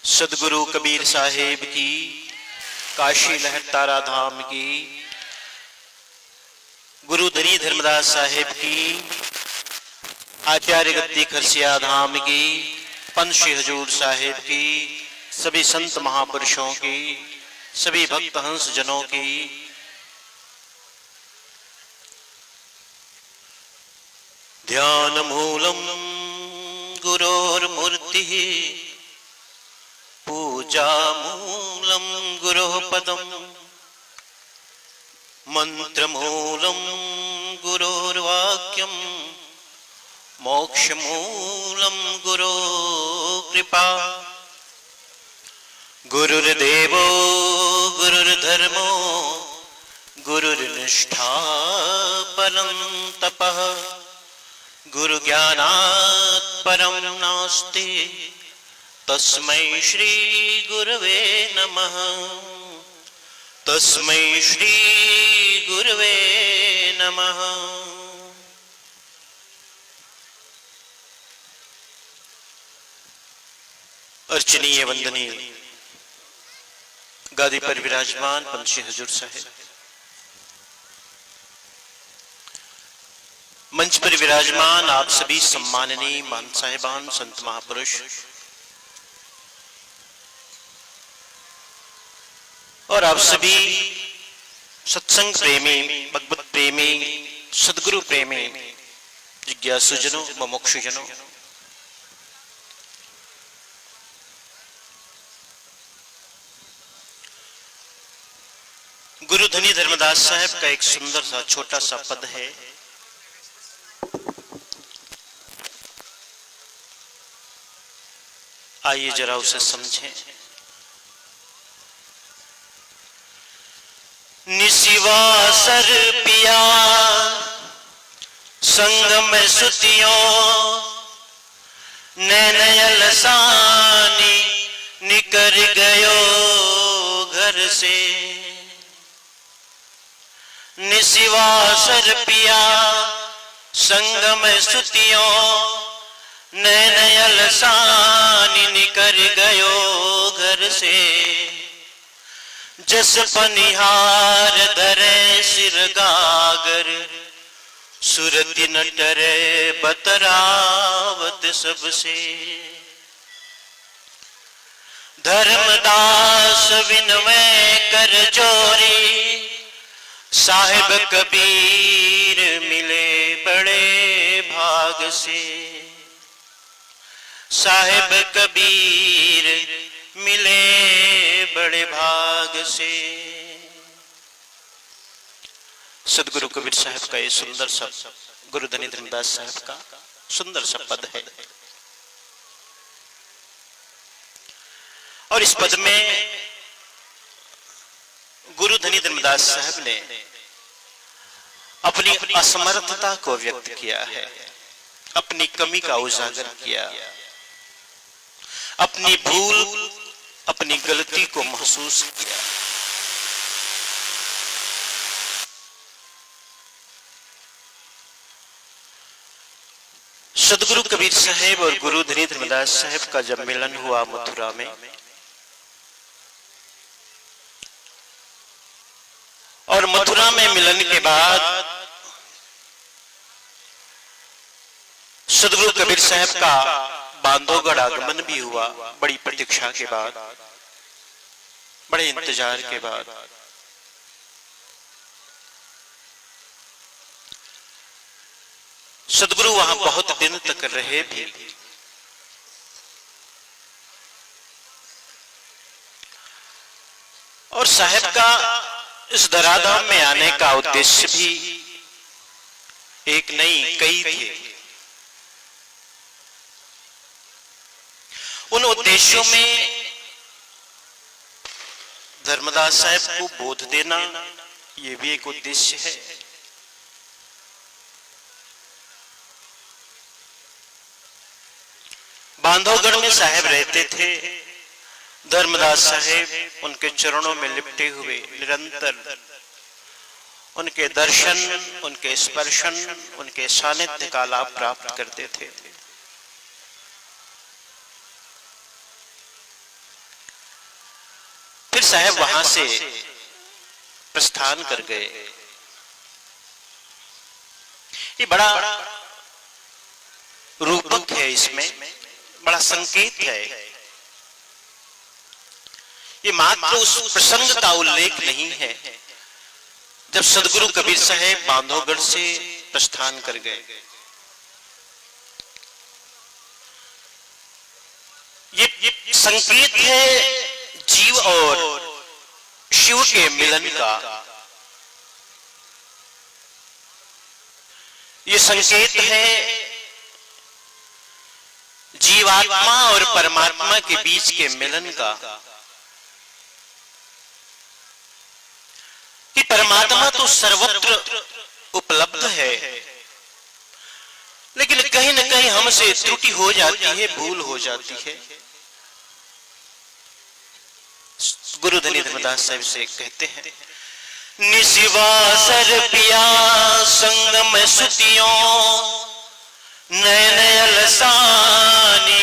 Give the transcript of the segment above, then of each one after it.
सदगुरु कबीर साहेब की, काशी लहर तारा धाम की, गुरु धनी धर्मदास साहेब की, आचार्य गद्दी खरसिया धाम की, पंत श्री हजूर साहेब की, सभी संत महापुरुषों की, सभी भक्त हंस जनों की, ध्यान मूलम गुरोर्मूर्तिः पूजा मूलम गुरोः पदम मंत्र मूलम गुरोर्वाक्यम मोक्ष मूलम गुरोः कृपा गुरुर्देवो गुरुर्धर्मो गुरुर्निष्ठा परं तपः गुरु ज्ञानात् परं नास्ति तस्मै श्री गुरवे नमः। तस्मै श्री गुरवे नमः। अर्चनीय वंदनीय गादी पर विराजमान पंत श्री हजूर साहेब, मंच पर विराजमान आप सभी सम्माननीय महंत साहिबान, संत महापुरुष और आप सभी सत्संग प्रेमी, भगवत प्रेमी, सदगुरु प्रेमी, जिज्ञासुजनों, मुमुक्षुजनों, गुरु धनी धर्मदास साहब का एक सुंदर सा छोटा सा पद है। आइए जरा उसे समझें। निशिवासर पिया संगम सुतियों नैनयल सानी निकर गयो घर से। निशिवासर पिया संगम सुतियों नैनयल सानी निकर गयो घर से। जस पनिहार धरे सिर गागर सुरति न टरे बतरावत सबसे। धर्मदास विनय कर जोरी साहिब कबीर मिले बड़े भाग से। साहिब कबीर मिले बड़े भाग से। सदगुरु कबीर साहब का ये सुंदर सा, गुरु धनी धर्मदास साहब का सुंदर सा पद है। और इस पद में गुरु धनी धर्मदास साहब ने अपनी असमर्थता को व्यक्त किया है, अपनी कमी का उजागर किया, अपनी भूल, अपनी गलती को महसूस किया। सदगुरु कबीर साहेब और गुरु धनी धर्मदास साहेब का जब मिलन हुआ मथुरा में, और मथुरा में मिलन के बाद सदगुरु कबीर साहब का बांधवगढ़ आगमन भी हुआ। बड़ी प्रतीक्षा के बाद, बड़े इंतजार के बाद। सदगुरु वहां बहुत दिन तक रहे भी। और साहब का इस धराधाम में आने का उद्देश्य भी एक नहीं, कई थे। उन उद्देश्यों में धर्मदास साहब को बोध देना, यह भी एक उद्देश्य है। बांधवगढ़ में साहब रहते थे। धर्मदास साहेब उनके चरणों में लिपटे हुए निरंतर उनके दर्शन, उनके स्पर्शन, उनके सानिध्य का लाभ प्राप्त करते थे। साहब वहां से प्रस्थान कर गए। ये बड़ा रूपक है, इसमें बड़ा संकेत है। ये मात्र उस प्रसंग का उल्लेख नहीं है जब सदगुरु कबीर साहब बांधवगढ़ से प्रस्थान कर गए। ये संकेत है जीव और शिव के मिलन का। ये संकेत है जीवात्मा और परमात्मा के बीच के मिलन का, कि परमात्मा तो सर्वत्र उपलब्ध है, लेकिन कहीं न कहीं हमसे त्रुटि हो जाती है, भूल हो जाती है। गुरु धनी धर्मदास साहब से कहते हैं, निशिवासर पिया संग में सुतियों, नैन अलसानी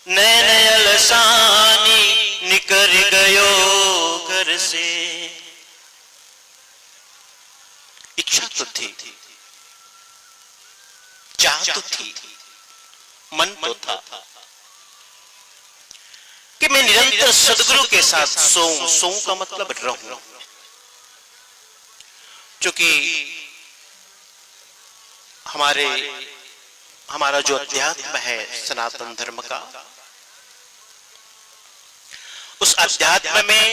नैन अलसानी निकर गयो घर से। इच्छा तो थी, चाह तो थी, मन तो था कि मैं निरंतर सदगुरु के साथ सोऊं। सोऊं का मतलब रहूं, क्योंकि हमारा जो अध्यात्म है सनातन धर्म का, उस अध्यात्म में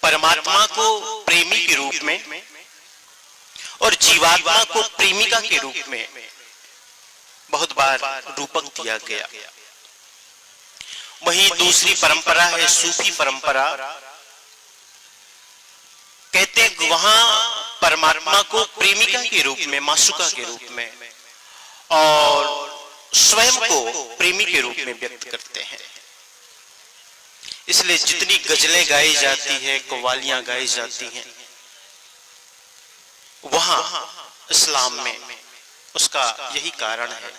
परमात्मा को प्रेमी के रूप में और जीवात्मा को प्रेमिका के रूप में बहुत बार रूपक दिया गया। वहीं दूसरी परंपरा है सूफी परंपरा, कहते हैं वहां परमात्मा को प्रेमिका के रूप में, मासुका के रूप में और स्वयं को प्रेमी के रूप में व्यक्त करते हैं। इसलिए जितनी गजलें गाई जाती है, कव्वालियां गाई जाती हैं, वहां इस्लाम में उसका यही कारण है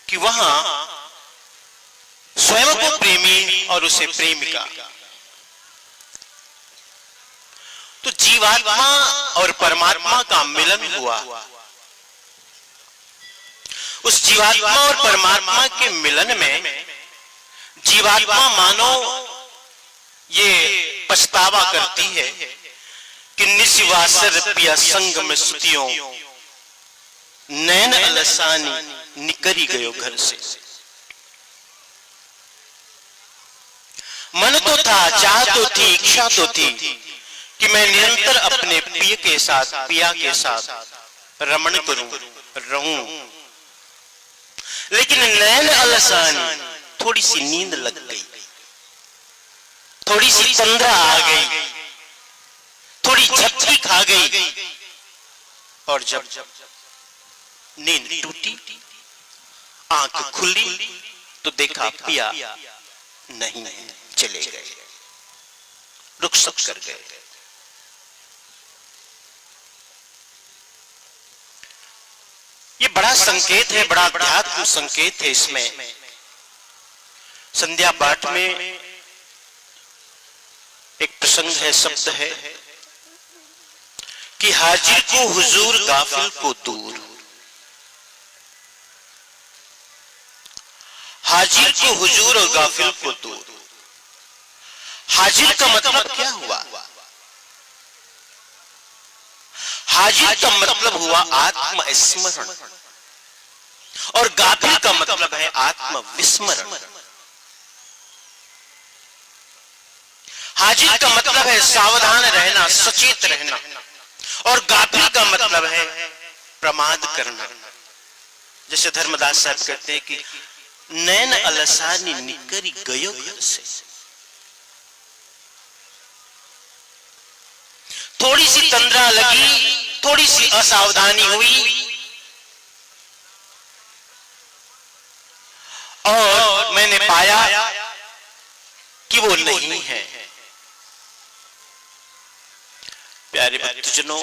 कि वहां स्वयं को प्रेमी और उसे प्रेमिका। तो जीवात्मा और परमात्मा का मिलन हुआ। उस जीवात्मा और परमात्मा के मिलन में जीवात्मा मानो ये पछतावा करती है कि निशिवासर पिया संग में सुतियों, नैन अलसानी निकरी गयो घर से। मन तो था, चाह तो थी, इच्छा तो थी कि मैं निरंतर अपने प्रिय के साथ, पिया के साथ रमण करूं, रहूं, लेकिन नैन अलसानी, थोड़ी सी नींद लग गई, थोड़ी सी तंद्रा आ गई, थोड़ी झपकी खा गई, और जब नींद टूटी, आंख खुली तो देखा पिया नहीं, चले गए, रुखसत कर गए। ये बड़ा संकेत है, बड़ा अध्यात्म संकेत है। इसमें संध्या पाठ में एक प्रसंग है, शब्द है कि हाजिर को हुजूर, गाफिल को दूर। हाजिर को हुजूर और गाफिल को दूर। हाजिर का मतलब क्या हुआ? हाजिर का मतलब हुआ आत्म स्मरण, और गाफिल का मतलब है आत्म विस्मरण। हाजिर का मतलब है सावधान रहना, सचेत रहना, और गाफिल का मतलब है प्रमाद करना। जैसे धर्मदास साहब कहते हैं कि नैन अलसानी निकरी गयो घर से। थोड़ी सी तंद्रा लगी, थोड़ी सी असावधानी हुई, और मैंने पाया कि वो नहीं है। प्यारे भक्तजनों,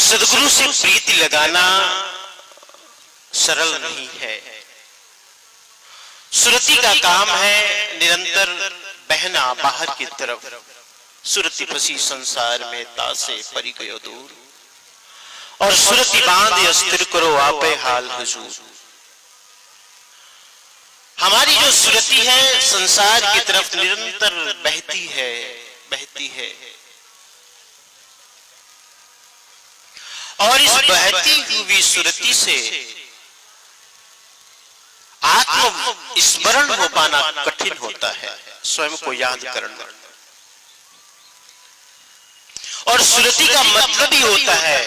सदगुरु से प्रीति लगाना सरल नहीं है। सुरती का काम है निरंतर बहना बाहर की तरफ। सुरती फसी संसार में तासे परी गयो दूर, और सुरती बांध अस्थिर करो आपे हाल हुजूर। हमारी जो सुरती है संसार की तरफ निरंतर बहती है, बहती है, और इस बहती हुई सुरती से आत्म स्मरण हो पाना कठिन होता है, स्वयं को याद करना। और सुरती का मतलब ही होता है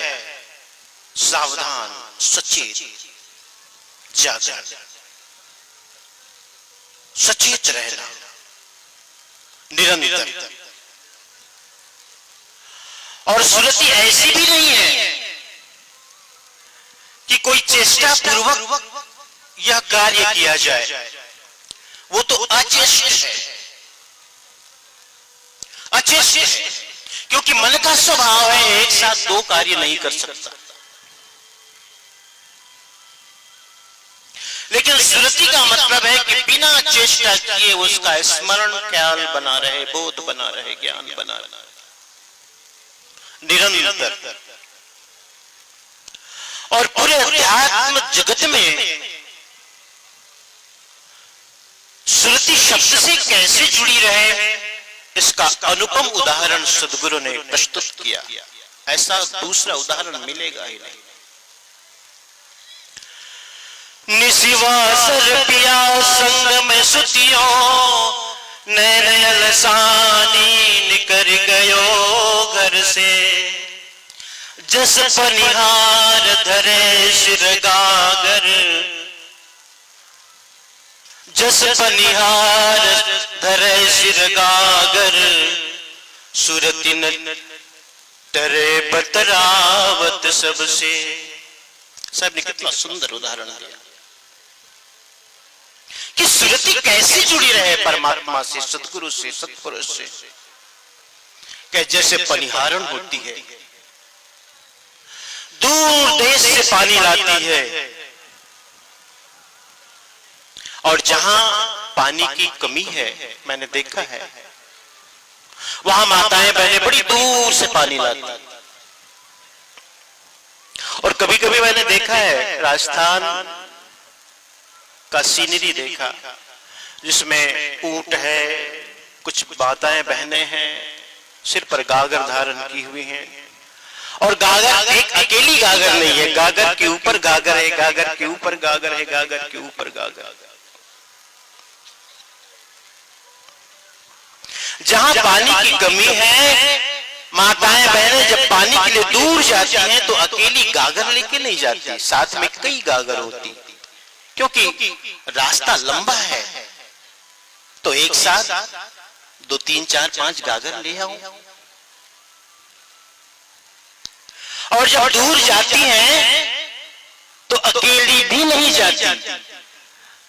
सावधान, सचेत, जागरण, सचेत रहना निरंतर। और सुरती ऐसी भी नहीं है कि कोई चेष्टा पूर्वक यह कार्य किया जाए, वो तो अचेष्ट है, अचेष्ट है, क्योंकि मन का स्वभाव है एक साथ दो कार्य नहीं कर सकता। लेकिन सुरति का मतलब है कि बिना चेष्टा किए उसका स्मरण ख्याल बना रहे, बोध बना रहे, ज्ञान बना रहे निरंतर। और पूरे अध्यात्म जगत में सुरति शब्द से कैसे जुड़ी रहे, इसका अनुपम उदाहरण सद्गुरु ने प्रस्तुत किया। ऐसा दूसरा उदाहरण मिलेगा ही नहीं। निशिवासर पिया संग में सुतियों, नैन अलसानी निकर गयो घर से। जस पनिहार धरे सिर गागर, जस पनिहार धरे सिर गागर। सुरति न डरे बतरावत सबसे। साहब ने कितना सुंदर उदाहरण दिया कि सुरति कैसे जुड़ी रहे परमात्मा से, सतगुरु से, सत्पुरुष से। कि जैसे पनिहारण होती है, दूर देश से पानी लाती है, और जहां पानी की कमी है, मैंने देखा है, वहां माताएं बहनें बड़ी दूर से पानी लाती। और कभी कभी मैंने देखा है राजस्थान का सीनरी देखा, जिसमें ऊंट है, कुछ माताएं बहनें हैं, सिर पर गागर धारण की हुई हैं, और गागर एक अकेली गागर नहीं है, गागर के ऊपर गागर है, गागर के ऊपर गागर है, गागर के ऊपर गागर। जहां पानी की कमी है, माताएं बहनें जब पानी के लिए दूर जाती हैं तो अकेली गागर लेके नहीं जाती, साथ में कई गागर होती, क्योंकि रास्ता लंबा है। तो एक साथ 2, 3, 4, 5 गागर ले आओ। और जब दूर जाती हैं तो अकेली भी नहीं जाती,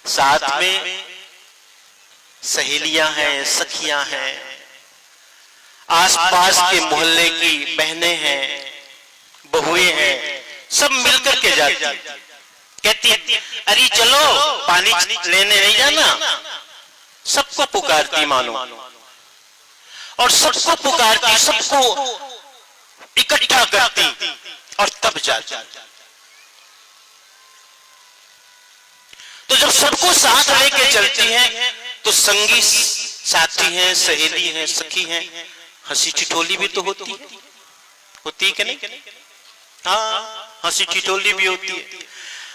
साथ में सहेलियां हैं, सखियां हैं, आसपास के मोहल्ले की बहनें हैं, बहुएं हैं, सब मिलकर के जाती। कहती अरे चलो पानी लेने नहीं जाना, सबको पुकारती मानो, और सबको पुकारती, सबको इकट्ठा करती, और तब जाती। तो जब सबको साथ लेके चलती हैं तो संगी साथी हैं, सहेली हैं, सखी हैं, हंसी ठिठोली भी तो होती है कि नहीं? हाँ, हंसी ठिठोली भी होती है।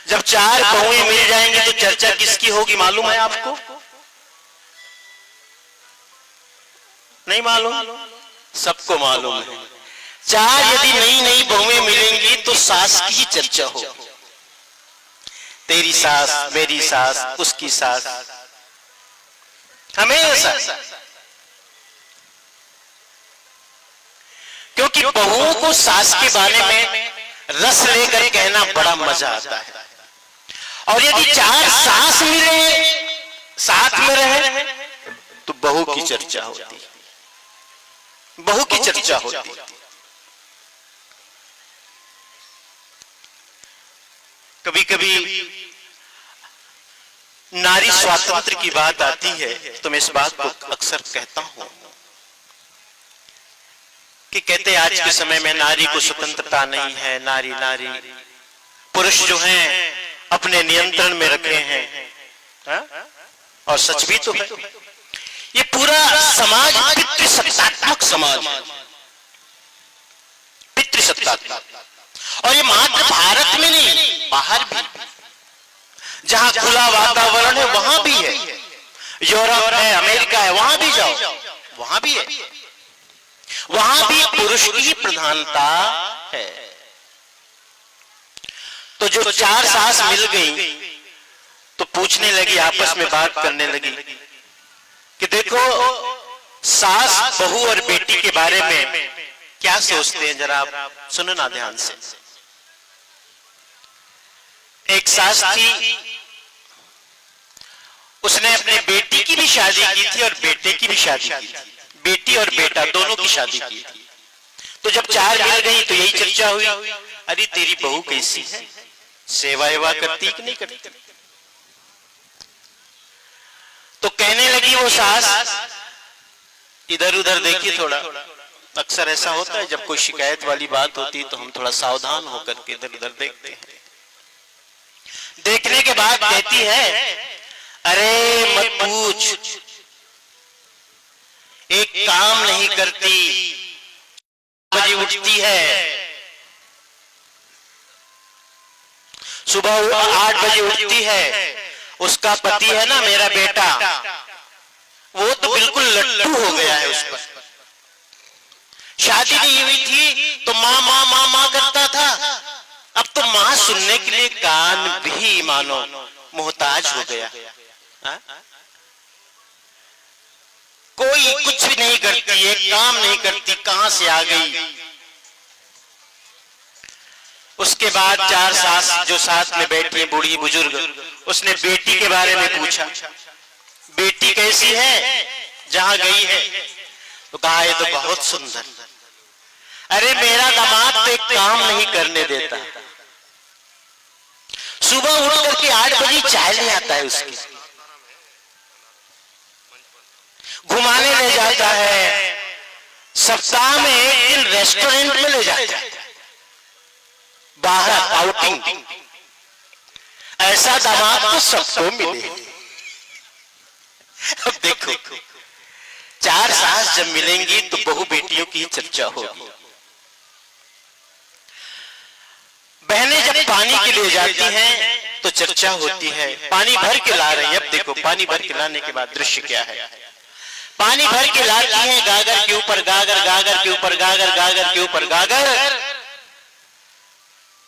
जब 4 बहुएं मिल जाएंगे तो चर्चा किसकी होगी मालूम है आपको? नहीं मालूम? सबको मालूम है। 4 यदि नई नई बहुएं मिलेंगी तो सास की ही चर्चा हो। तेरी सास, मेरी सास, उसकी सास, हमेशा। क्योंकि बहुओं को सास के बारे में रस लेकर कहना बड़ा मजा आता है। और यदि 4 सास मिले, साथ में रहे, तो बहू की चर्चा होती, बहू की चर्चा होती। कभी कभी नारी स्वातंत्र की बात आती है तो मैं इस बात को अक्सर कहता हूं कि कहते आज के समय में नारी को स्वतंत्रता नहीं है, नारी नारी पुरुष जो हैं अपने नियंत्रण में रखे हैं, हा? और सच भी तो है। ये पूरा समाज पितृसत्तात्मक समाज, पितृसत्तात्मक, और ये मात्र भारत में नहीं, बाहर भी जहां खुला वातावरण है वहां भी है, यूरोप है, अमेरिका है, वहां भी जाओ वहां भी है, वहां भी पुरुष की प्रधानता है। तो जो चार सास मिल गई तो पूछने लगी, आपस में बात करने लगी कि देखो सास बहू और बेटी के बारे में क्या सोचते हैं, जरा आप सुनो ना ध्यान से। एक सास थी, उसने अपने बेटी की भी शादी की थी और बेटे की भी शादी की थी, बेटी और बेटा दोनों की शादी की थी। तो जब चार मिल गई तो यही चर्चा हुई, अरे तेरी बहू कैसी है, सेवा एवा करती कि नहीं करती। तो कहने लगी वो सास, इधर उधर देखी थोड़ा, अक्सर ऐसा होता है जब कोई शिकायत वाली बात होती है तो हम थोड़ा सावधान होकर के इधर उधर देखते हैं। देखने के बाद कहती है, अरे मत पूछ, एक काम नहीं करती, 8 बजे उठती है, सुबह 8 बजे उठती है, उसका पति है ना मेरा बेटा, वो तो बिल्कुल लट्टू हो गया है उस पर। शादी नहीं हुई थी तो माँ माँ माँ माँ करता था, अब तो माँ सुनने के लिए कान भी मानो मोहताज हो गया। हा? कोई कुछ भी नहीं करती, एक काम नहीं करती, कहां से आ गई। उसके बाद चार सास जो साथ में बैठी बूढ़ी बुजुर्ग, उसने बेटी के बारे में पूछा, बेटी कैसी है, जहां गई है, तो कहा ये तो बहुत सुंदर। अरे मेरा दामाद तो एक काम नहीं करने देता, सुबह उठ करके 8 बजे चाय ले आता है, उसकी घुमाने ले जाता है, सप्ताह में एक दिन रेस्टोरेंट में ले जाता है, बाहर आउटिंग। ऐसा दामाद तो सबको मिले। अब देखो चार सास जब मिलेंगी तो बहु बेटियों की चर्चा होगी। बहनें जब पानी के लिए जाती हैं तो चर्चा होती है, पानी भर के ला रही है। अब देखो पानी भर के लाने के बाद दृश्य क्या है, पानी भर के लाती है, गागर के ऊपर गागर, गागर के ऊपर गागर, गागर के ऊपर गागर,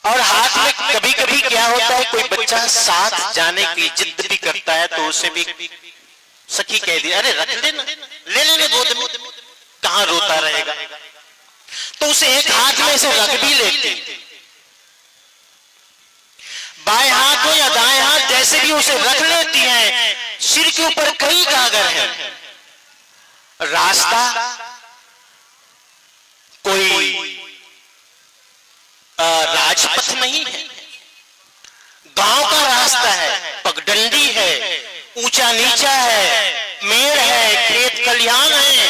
और हाथ में कभी कभी क्या होता है, कोई बच्चा साथ जाने की जिद भी करता है तो उसे भी सखी कह दी, अरे रख लेना, ले लेने गोद में, कहां रोता रहेगा, तो उसे एक हाथ में से रख भी लेती, बाएं हाथ हो या दाएं हाथ जैसे भी उसे रख लेती हैं। सिर के ऊपर कई गागर है, रास्ता कोई राजपथ नहीं है, गांव का रास्ता है, पगडंडी है, ऊंचा नीचा है, मेड़ है, खेत खलिहान है,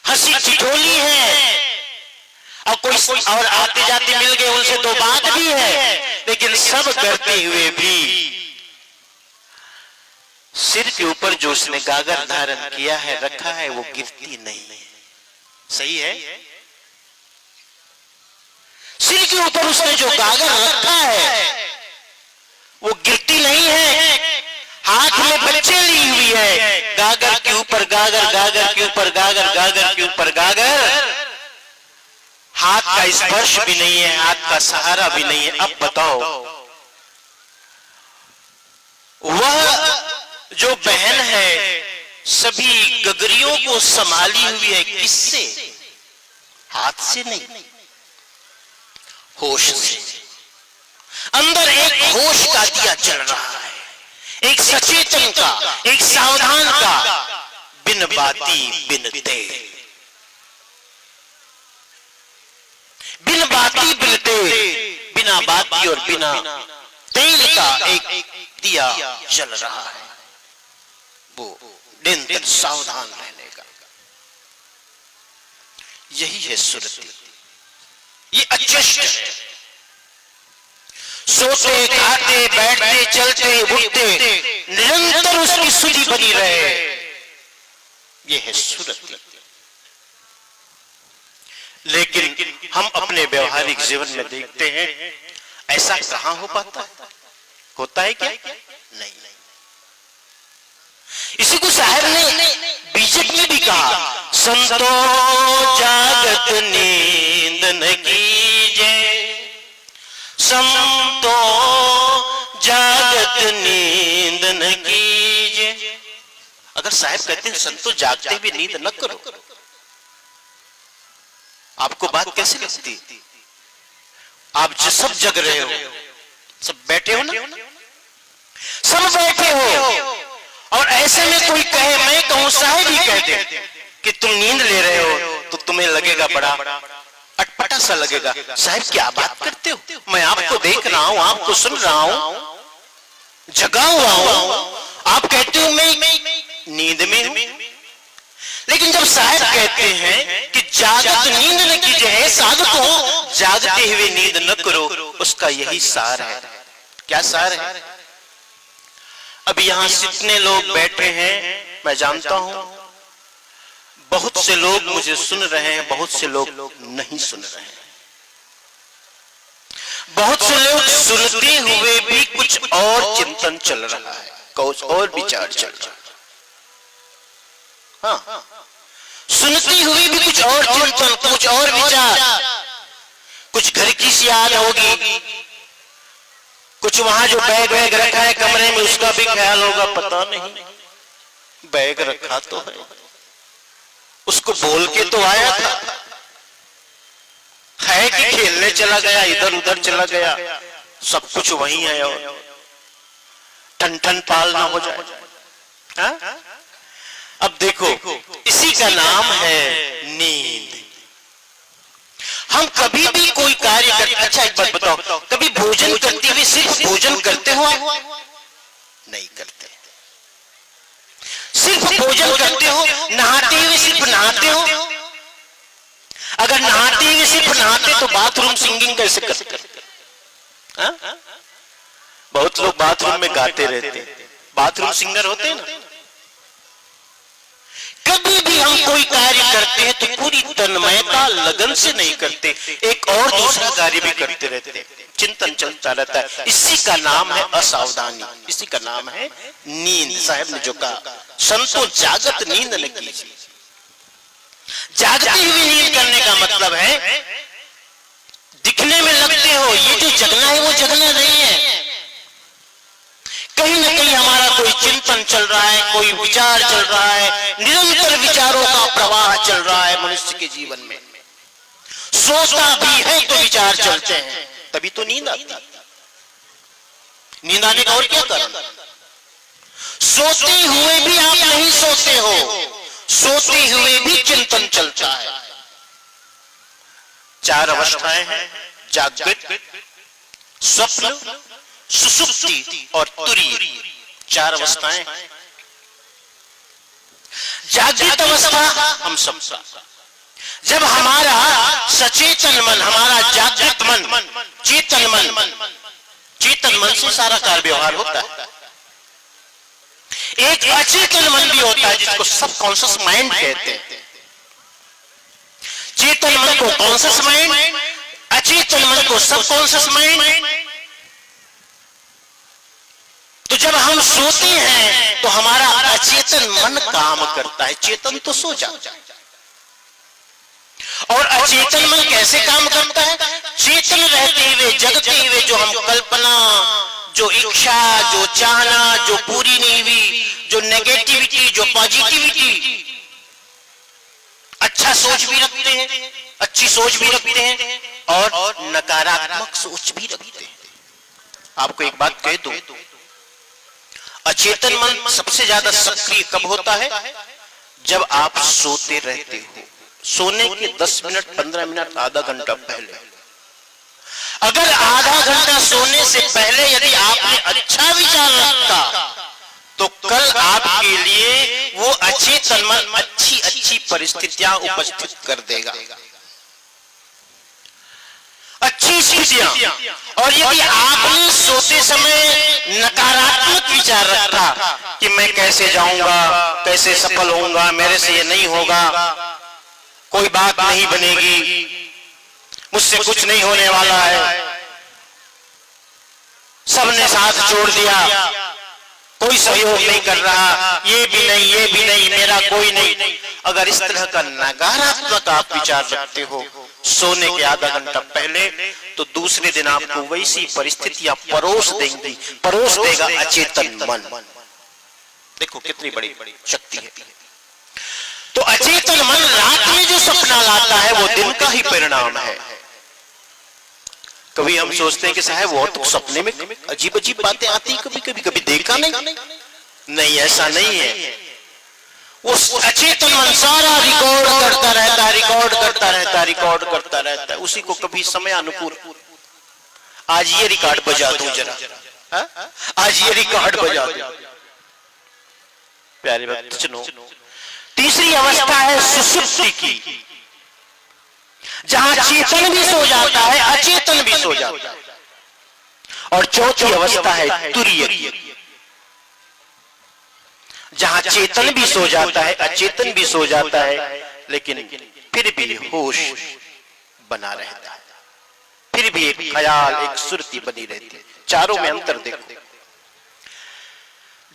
हंसी ठिठोली है, और कोई और आते जाते मिल गए उनसे दो बात भी है, लेकिन सब करते हुए भी सिर के ऊपर जो उसने गागर धारण किया है, रखा है, वो गिरती नहीं है। सही है, सिर के ऊपर उसने जो गागर रखा है वो गिरती नहीं है। हाथ में बच्चे ली हुई है, गागर के ऊपर गागर, गागर के ऊपर गागर, गागर के ऊपर गागर, हाथ का स्पर्श भी नहीं है, हाथ का सहारा भी नहीं है। अब बताओ वह जो बहन है सभी गगरियों को संभाली हुई है, किससे? हाथ से नहीं, होश से। अंदर एक होश का दिया जल रहा है, एक सचेतन का, एक सावधान का, बिन बाती बिन तेल, बिन बाती बिन तेल, बिना बाती और बिना तेल का एक दिया जल रहा है, वो निरंतर सावधान रहने का। यही है सुरति। ये अचेष्ट है। सोते खाते बैठते चलते उठते निरंतर उसकी सुधि बनी रहे, ये है सुरति। लेकिन हम अपने व्यवहारिक जीवन में देखते हैं ऐसा कहां हो पाता है? होता है क्या? नहीं। इसी को साहब ने बीजक में भी कहा, संतो जागत नींद न कीजे, संतो जागत नींद न कीजे। अगर साहब कहते हैं संतो जागते हुए नींद न करो, आपको बात कैसे लगती? आप जो सब जग रहे हो, सब बैठे हो ना, सब बैठे हो, और ऐसे में कोई कहे, मैं कहूं साहब ही कह दे कि तुम नींद ले रहे हो, तो तुम्हें लगेगा बड़ा अटपटा सा लगेगा। साहब क्या बात करते हो, मैं आपको देख रहा हूं, आपको सुन रहा हूं, जगा हुआ हूं, आप कहते हो मैं नींद में हूं। लेकिन जब साहब कहते हैं कि जागत नींद न कीजिए, साधकों जागते हुए नींद न करो, उसका यही सार है। क्या सार है? अब यहां जितने लोग बैठे हैं, मैं जानता हूं बहुत से लोग मुझे सुन रहे हैं, बहुत से लोग नहीं सुन रहे हैं। बहुत से लोग सुनते हुए भी कुछ और चिंतन चल रहा है, कुछ और विचार चल रहा है। हाँ, सुनती हुई भी कुछ और चिंतन, कुछ और विचार, कुछ घर की सी याद होगी, कुछ वहां जो बैग वैग रखा है कमरे में उसका भी ख्याल होगा, पता नहीं बैग रखा तो है, उसको बोल के तो आया था, है कि खेलने चला गया, इधर उधर चला गया, सब कुछ वहीं है और ठन ठन पाल ना हो जाए। हा? अब देखो, इसी का नाम है नींद। हम कभी भी कोई कार्य करते, अच्छा एक बात बताओ, कभी भोजन करते हुए सिर्फ भोजन करते हो? नहीं करते। सिर्फ भोजन करते हो? नहाते हुए सिर्फ नहाते हो? अगर नहाते हुए सिर्फ नहाते तो बाथरूम सिंगिंग कैसे करते? बहुत लोग बाथरूम में गाते रहते, बाथरूम सिंगर होते हैं ना। कभी भी हम कोई कार्य करते हैं तो पूरी तन्मयता लगन से नहीं करते, एक और दूसरा कार्य भी करते रहते, चिंतन चलता रहता है। इसी का नाम है असावधानी, इसी का नाम है नींद। साहब ने जो कहा, संतो जागत नींद न कीजिए। जागती हुई नींद करने का मतलब है दिखने में लगते हो, ये जो जगना है वो जगना नहीं है। कहीं ना कहीं हमारा कोई चिंतन चल रहा है, कोई विचार चल रहा है, निरंतर विचारों का प्रवाह चल रहा है मनुष्य के जीवन में। सोचता भी है तो विचार चलते हैं, तभी तो नींद आती। नींद आने का और क्या कारण? सोते हुए भी आप नहीं सोते हो, सोते हुए भी चिंतन चलता है। चार अवस्थाएं हैं, जागृत, स्वप्न, सुसुप्ति और तुरीय, चार अवस्थाएं हैं। जागृत अवस्था हम सबका, जब हमारा सचेतन मन, हमारा जागृत मन, चेतन मन से सारा कार्य व्यवहार होता है। एक अचेतन मन भी होता है जिसको सबकॉन्शियस माइंड कहते हैं। चेतन मन को कॉन्शियस माइंड, अचेतन मन को सबकॉन्शियस माइंड। तो जब हम सोते हैं तो हमारा अचेतन मन काम करता है, चेतन तो सो जाता है। और अचेतन मन कैसे काम करता है? चेतन रहते हुए, जगते हुए जो हम कल्पना, जो इच्छा, जो चाहना, जो पूरी नहीं हुई, जो नेगेटिविटी, जो पॉजिटिविटी, अच्छा सोच भी रखते हैं, अच्छी सोच भी रखते हैं और नकारात्मक सोच भी रखते हैं। आपको एक बात कह दूं, अचेतन मन सबसे ज्यादा सक्रिय कब होता है? जब आप सोते रहते हो। सोने के 10 मिनट, 15 मिनट, आधा घंटा पहले। अगर आधा घंटा सोने से पहले यदि आपने आपने अच्छा विचार रखा तो कल आपके लिए वो अचेतन मन अच्छी अच्छी परिस्थितियां उपस्थित कर देगा, अच्छी स्थितियां। और यदि आपने सोते समय नकारात्मक विचार रखा कि मैं कैसे जाऊंगा, कैसे सफल होऊंगा, मेरे से ये नहीं होगा, कोई बात नहीं बनेगी, मुझसे कुछ नहीं होने वाला है, सबने साथ छोड़ दिया, कोई सहयोग नहीं कर रहा, ये भी नहीं, मेरा कोई नहीं, अगर इस तरह का नकारात्मक आप विचार रखते हो सोने के आधा घंटा पहले, तो दूसरे दिन आपको वैसी परिस्थितियां परोस देगा अचेतन मन। देखो कितनी बड़ी शक्ति है। तो अचेतन मन रात में जो सपना लाता है वो दिन का ही परिणाम है। कभी हम सोचते हैं कि साहब वो तो सपने में अजीब अजीब बातें आती, कभी देखा नहीं, ऐसा नहीं है। वो अचेतन मन सारा रिकॉर्ड करता रहता है, उसी को कभी समय अनुकूल, आज ये रिकॉर्ड बजा दूं जरा, आज ये रिकॉर्ड बजा दूं। प्यारे भक्तजनों, तीसरी अवस्था है सुषुप्ति की, जहां चेतन भी सो जाता है, अचेतन भी सो जाता है। और चौथी अवस्था है तुरीय की, जहां चेतन भी सो जाता है, अचेतन भी सो जाता है, लेकिन फिर भी होश बना रहता है, फिर भी एक ख्याल, एक सुरती बनी रहती है। चारों में अंतर देखो।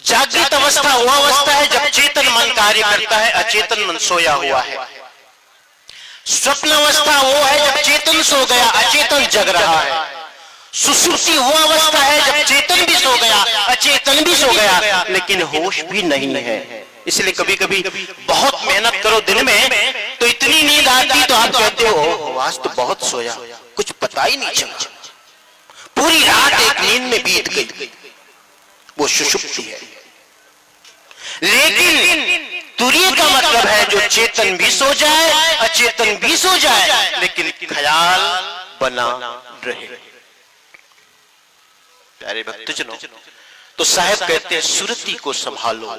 जागृत अवस्था वो अवस्था है जब चेतन मन कार्य करता है, अचेतन मन सोया हुआ है। स्वप्न अवस्था वो है जब चेतन सो गया, अचेतन जग रहा है। सुषुप्ति वो अवस्था है जब चेतन भी सो गया, अचेतन भी सो गया, लेकिन होश भी नहीं है। इसलिए कभी कभी बहुत मेहनत करो दिन में तो इतनी नींद आती तो आप कहते हो आज तो बहुत सोया, कुछ पता ही नहीं चला, पूरी रात एक नींद में बीत गई, वो सुषुप्ति है। लेकिन तुरीय का मतलब है जो चेतन भी सो जाए, अचेतन भी सो जाए, लेकिन ख्याल बना रहे। प्यारे भक्तजनों, तो साहब कहते हैं सुरती को संभालो,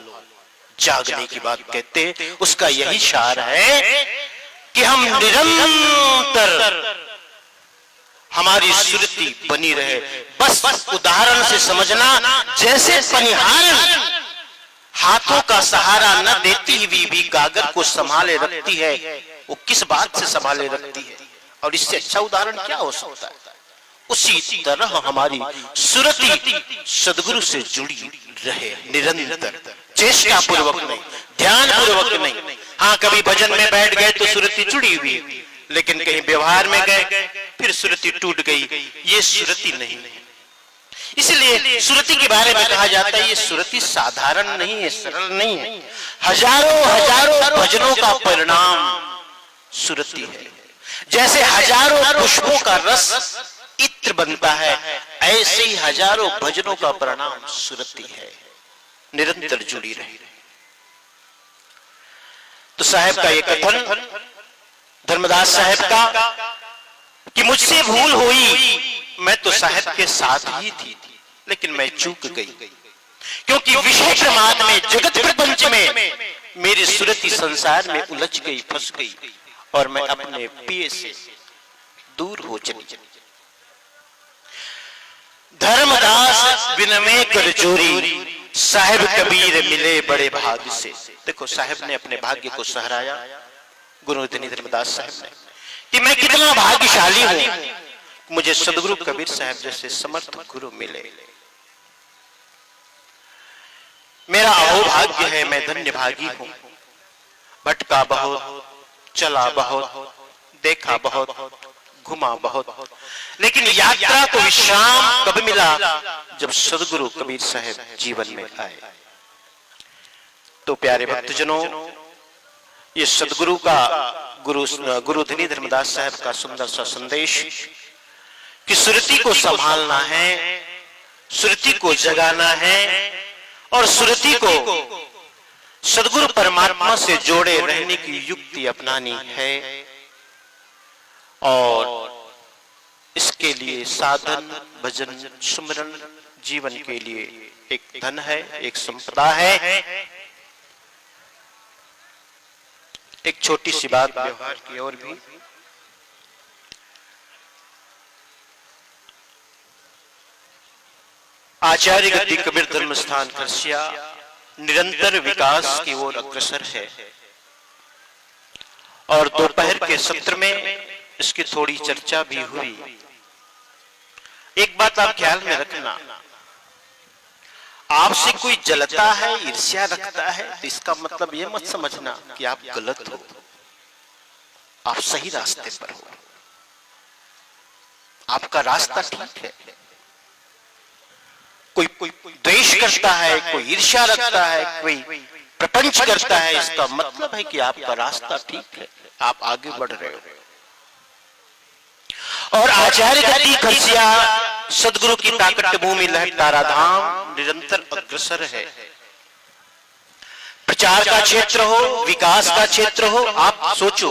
जागने की बात कहते हैं। उसका यही सार है कि हम निरंतर हमारी सुरती बनी रहे। बस उदाहरण से समझना, जैसे पनिहारन हाथों का सहारा न देती हुई भी गागर को संभाले रखती है, वो किस बात से संभाले रखती है, और इससे अच्छा उदाहरण क्या हो सकता है। उसी तरह हमारी सुरती सदगुरु से जुड़ी रहे, निरंतर, चेष्टा पूर्वक नहीं, ध्यान पूर्वक नहीं। हाँ, कभी भजन में बैठ गए तो सुरती जुड़ी हुई, लेकिन कहीं व्यवहार में गए फिर सुरती टूट गई, ये सुरती नहीं। इसलिए सुरती के बारे में कहा जाता है ये सुरती साधारण नहीं है, सरल नहीं है, हजारों भजनों का परिणाम सुरती है। जैसे हजारों पुष्पों का रस इत्र बनता है, ऐसे ही हजारों भजनों का परिणाम सुरती है। निरंतर जुड़ी रही। तो साहब का ये कथन, धर्मदास साहब का, कि मुझसे भूल हुई, मैं तो साहब के साथ ही थी, लेकिन मैं चूक गई, क्योंकि विषय प्रमाद में, जगत प्रपंच में मेरी सुरती संसार में उलझ गई, फंस गई, और मैं अपने पिए से दूर हो चली। धर्मदास विनम्र कर जोरी, साहिब कबीर मिले बड़े भाग्य से। देखो साहब ने अपने भाग्य को सहराया, गुरुधनी धर्मदास साहब ने, कि मैं कितना भाग्यशाली हूं, मुझे सदगुरु कबीर साहब जैसे समर्थ गुरु मिले। मेरा अहोभाग्य है, मैं धन्य भागी हूं। भटका बहुत, चला बहुत, देखा बहुत, घुमा बहुत, लेकिन यात्रा को विश्राम कब मिला, जब सदगुरु कबीर साहब जीवन में आए। तो प्यारे भक्तजनों, ये सदगुरु का, गुरुधनी धर्मदास साहब का सुंदर सा संदेश कि सुरती को संभालना है, सुरती को जगाना है, और सुरती को सदगुरु परमात्मा से जोड़े रहने की युक्ति अपनानी है। और इसके लिए साधन, भजन, सुमरन, जीवन के लिए एक धन है, एक संपदा है। एक छोटी सी बात व्यवहार की ओर भी, आचार्य गद्दी कबीर धर्म स्थान खरसिया निरंतर विकास की ओर अग्रसर है और दोपहर के सत्र में इसकी थोड़ी चर्चा भी हुई। एक बात आप ख्याल में रखना, आपसे कोई जलता है, ईर्ष्या रखता है, तो इसका मतलब यह मत समझना कि आप गलत हो, आप सही रास्ते पर हो, आपका रास्ता ठीक है। कोई द्वेष करता है, कोई ईर्ष्या रखता है, कोई प्रपंच करता है, इसका मतलब है कि आपका रास्ता ठीक है, आप आगे बढ़ रहे हो। और आचार्य गद्दी खरसिया सदगुरु की प्राकट्य भूमि लहरतारा धाम निरंतर अग्रसर है। प्रचार का क्षेत्र हो, विकास का क्षेत्र हो, आप सोचो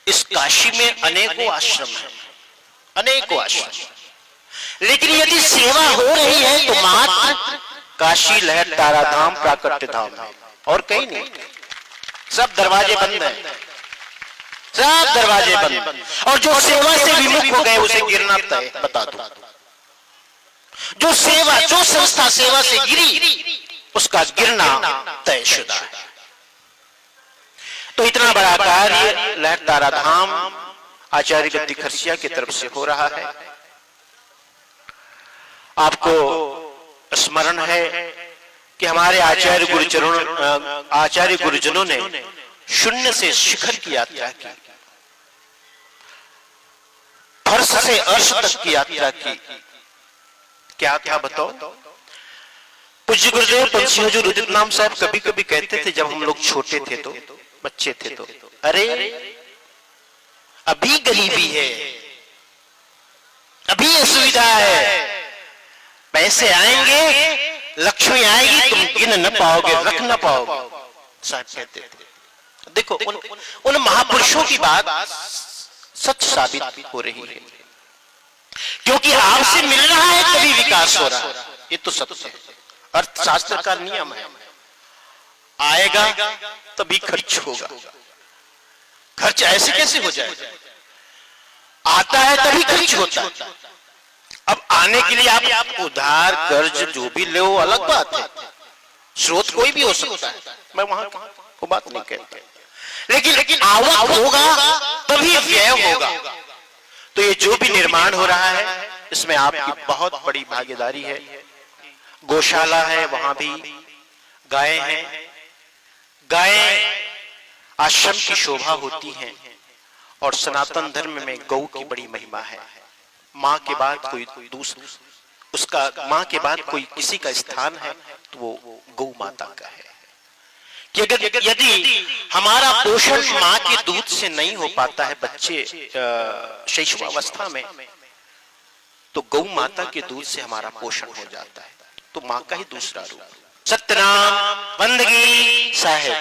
इस काशी में अनेकों आश्रम है, अनेकों आश्रम, लेकिन यदि सेवा हो रही है तो मात्र काशी लहरतारा धाम प्राकट्य धाम है और कहीं नहीं। सब दरवाजे बंद हैं, सब दरवाजे बंद। और जो सेवा से विमुख हो गए उसे गिरना तय, बता दो। जो सेवा, जो संस्था सेवा से गिरी उसका गिरना तयशुदा है। तो इतना बड़ा कार्य लहरतारा धाम आचार्य गद्दी खरसिया की तरफ से हो रहा है। आपको स्मरण है कि हमारे आचार्य गुरुजनों ने शून्य से शिखर की यात्रा की, फर्श से अर्श तक की यात्रा की। क्या था बताओ? पूज्य गुरुदेव पंछी हजूर उदित नाम साहब कभी कभी कहते थे, जब हम लोग छोटे थे तो, बच्चे थे तो, अरे अभी गरीबी है, अभी ये सुविधा है, पैसे आएंगे, लक्ष्मी आएगी, तुम गिन न पाओगे, रख न पाओगे, साहब कहते थे। देखो उन महापुरुषों की बात सच साबित हो रही है, क्योंकि आपसे मिल रहा है तभी विकास हो रहा है, ये तो सत्य है। अर्थशास्त्र का नियम है, आएगा तभी खर्च होगा। खर्च ऐसे कैसे हो जाए? आता है तभी खर्च होता है। अब आने के लिए आप उधार कर्ज जो भी ले वो अलग बात है, स्रोत कोई भी हो सकता है, मैं वहां को बात नहीं कहता, लेकिन आवक होगा तभी व्यय होगा। तो ये जो भी निर्माण हो रहा है इसमें आपकी बहुत बड़ी भागीदारी है। गौशाला है, वहां भी गायें हैं, गायें आश्रम की शोभा होती हैं और सनातन धर्म में गौ की बड़ी महिमा है। माँ के बाद कोई दूसरा, उसका माँ के बाद कोई किसी का स्थान है तो वो गौ माता का है। कि अगर यदि हमारा पोषण माँ के दूध से नहीं हो पाता है बच्चे शैशवावस्था में, तो गौ माता के दूध से हमारा पोषण हो जाता है। तो माँ का ही दूसरा रूप। सत्यनाम बंदगी साहेब।